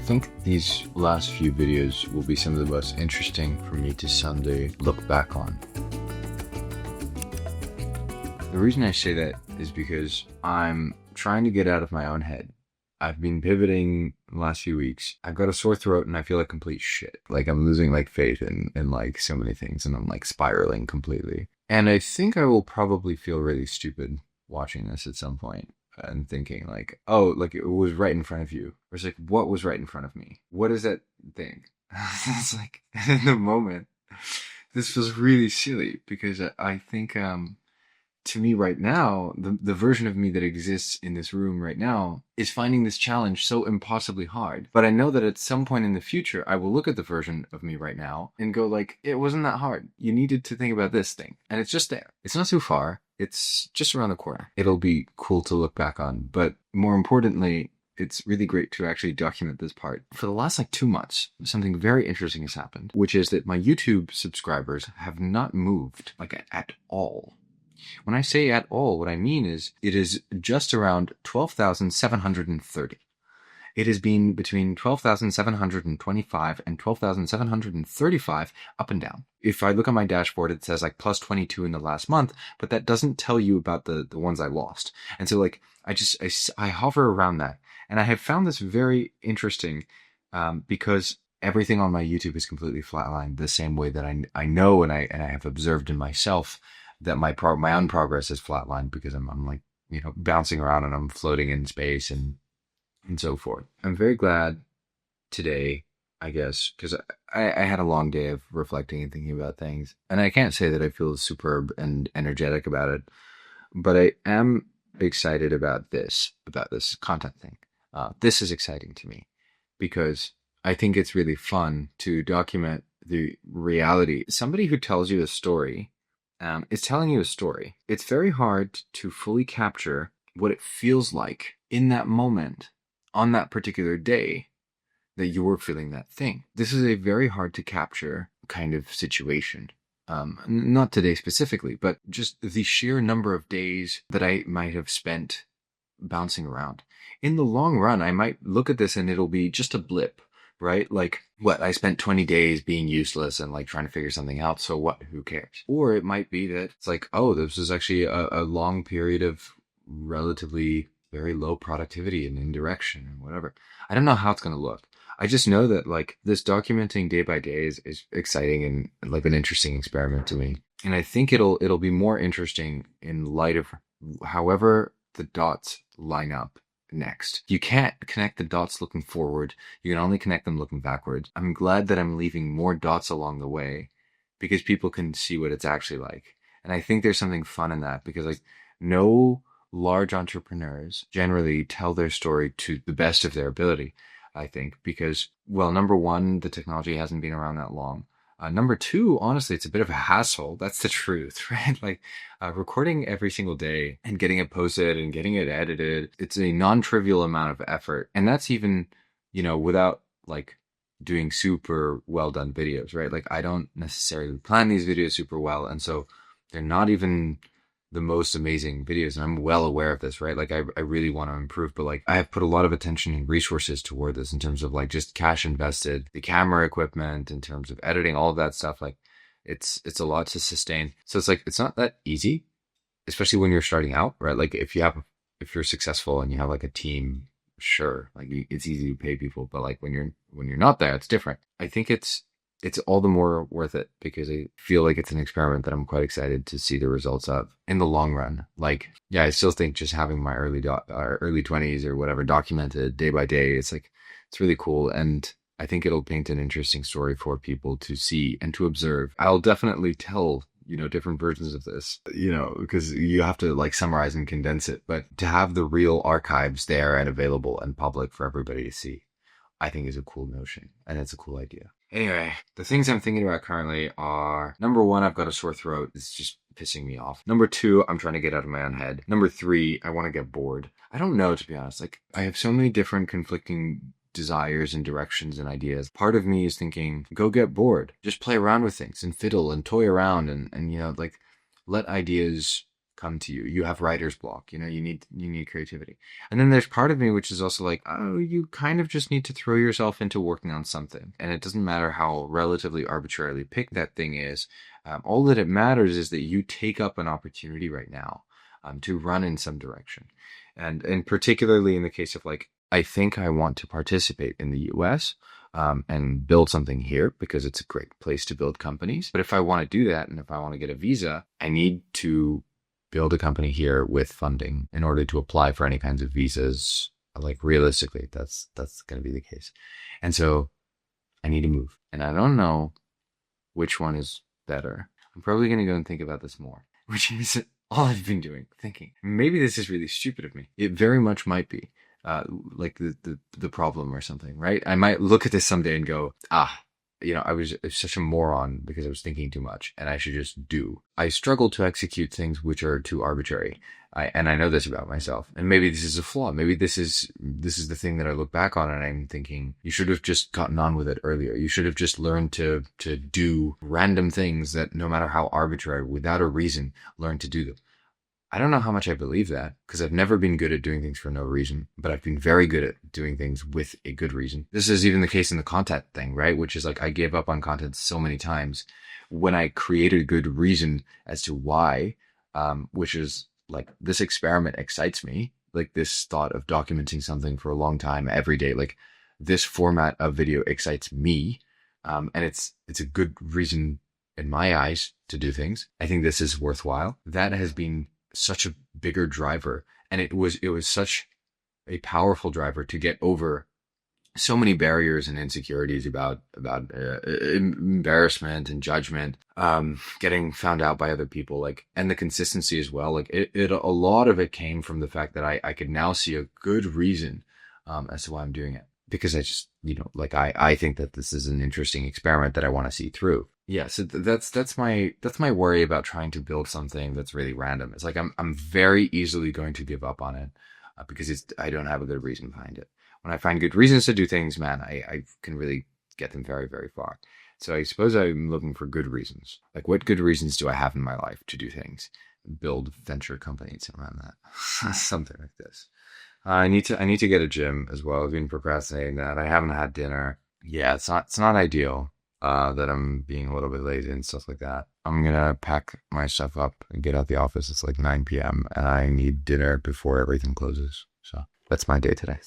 think these last few videos will be some of the most interesting for me to someday look back on. The reason I say that is because I'm trying to get out of my own head. I've been pivoting the last few weeks. I've got a sore throat and I feel like complete shit. Like I'm losing faith in like so many things, and I'm like spiraling completely. And I think I will probably feel really stupid watching this at some point and thinking like, oh, like it was right in front of you. Or it's like, what was right in front of me? What is that thing? It's like in the moment, this feels really silly because I think to me right now, the version of me that exists in this room right now is finding this challenge so impossibly hard. But I know that at some point in the future, I will look at the version of me right now and go like, it wasn't that hard. You needed to think about this thing. And it's just there. It's not too far. It's just around the corner. It'll be cool to look back on. But more importantly, it's really great to actually document this part. For the last 2 months, something very interesting has happened, which is that my YouTube subscribers have not moved at all. When I say at all, what I mean is it is just around 12,730. It has been between 12,725 and 12,735 up and down. If I look at my dashboard, it says plus 22 in the last month, but that doesn't tell you about the ones I lost. And so I hover around that. And I have found this very interesting because everything on my YouTube is completely flatlined the same way that I know and I have observed in myself that my own progress is flatlined because I'm bouncing around and I'm floating in space and so forth. I'm very glad today, I guess, because I had a long day of reflecting and thinking about things, and I can't say that I feel superb and energetic about it, but I am excited about this content thing. This is exciting to me because I think it's really fun to document the reality. Somebody who tells you a story is telling you a story. It's very hard to fully capture what it feels like in that moment on that particular day that you were feeling that thing. This is a very hard to capture kind of situation. Not today specifically, but just the sheer number of days that I might have spent bouncing around. In the long run, I might look at this and it'll be just a blip, right? I spent 20 days being useless and trying to figure something out. So what? Who cares? Or it might be that it's oh, this is actually a long period of relatively very low productivity and indirection and whatever. I don't know how it's going to look. I just know that this documenting day by day is exciting and an interesting experiment to me. And I think it'll be more interesting in light of however the dots line up next. You can't connect the dots looking forward. You can only connect them looking backwards. I'm glad that I'm leaving more dots along the way because people can see what it's actually like. And I think there's something fun in that because no large entrepreneurs generally tell their story to the best of their ability, I think, because, well, number one, the technology hasn't been around that long. Number two, honestly, it's a bit of a hassle. That's the truth, right? Recording every single day and getting it posted and getting it edited, it's a non-trivial amount of effort. And that's even, without doing super well done videos, right? I don't necessarily plan these videos super well. And so they're not even the most amazing videos. And I'm well aware of this, right? I really want to improve, but I have put a lot of attention and resources toward this in terms of just cash invested, the camera equipment, in terms of editing, all of that stuff. It's a lot to sustain. So it's not that easy, especially when you're starting out, right? If you're successful and you have a team, sure, it's easy to pay people, but when you're not there, it's different. I think it's all the more worth it because I feel it's an experiment that I'm quite excited to see the results of in the long run. I still think just having my early 20s or whatever documented day by day, it's really cool. And I think it'll paint an interesting story for people to see and to observe. I'll definitely tell, different versions of this, because you have to summarize and condense it, but to have the real archives there and available and public for everybody to see, I think is a cool notion and it's a cool idea. Anyway, the things I'm thinking about currently are, number one, I've got a sore throat. It's just pissing me off. Number two, I'm trying to get out of my own head. Number three, I want to get bored. I don't know, to be honest. I have so many different conflicting desires and directions and ideas. Part of me is thinking, go get bored. Just play around with things and fiddle and toy around and let ideas come to you. You have writer's block, you know, you need creativity. And then there's part of me which is also like, oh, you kind of just need to throw yourself into working on something. And it doesn't matter how relatively arbitrarily picked that thing is. All that it matters is that you take up an opportunity right now to run in some direction. And particularly in the case of like, I think I want to participate in the US and build something here because it's a great place to build companies. But if I want to do that and if I want to get a visa, I need to build a company here with funding in order to apply for any kinds of visas. Like realistically, that's going to be the case. And so I need to move. And I don't know which one is better. I'm probably going to go and think about this more, which is all I've been doing, thinking. Maybe this is really stupid of me. It very much might be. Like the problem or something, right? I might look at this someday and go, I was such a moron because I was thinking too much and I should just do. I struggle to execute things which are too arbitrary. And I know this about myself. And maybe this is a flaw. Maybe this is the thing that I look back on and I'm thinking, you should have just gotten on with it earlier. You should have just learned to do random things that no matter how arbitrary, without a reason, learn to do them. I don't know how much I believe that because I've never been good at doing things for no reason, but I've been very good at doing things with a good reason. This is even the case in the content thing, right? Which is like I gave up on content so many times when I created a good reason as to why, which is like this experiment excites me. Like this thought of documenting something for a long time every day, like this format of video excites me. And it's a good reason in my eyes to do things. I think this is worthwhile. That has been such a bigger driver, and it was such a powerful driver to get over so many barriers and insecurities about embarrassment and judgment, getting found out by other people, like, and the consistency as well. Like it a lot of it came from the fact that I could now see a good reason as to why I'm doing it, because I just, like I think that this is an interesting experiment that I want to see through. Yeah, so that's my worry about trying to build something that's really random. It's like I'm very easily going to give up on it because I don't have a good reason behind it. When I find good reasons to do things, man, I can really get them very, very far. So I suppose I'm looking for good reasons. Like, what good reasons do I have in my life to do things? Build venture companies around that, something like this. I need to get a gym as well. I've been procrastinating that. I haven't had dinner. Yeah, it's not ideal. That I'm being a little bit lazy and stuff like that. I'm gonna pack my stuff up and get out the office. It's like 9 p.m. and I need dinner before everything closes. So that's my day today.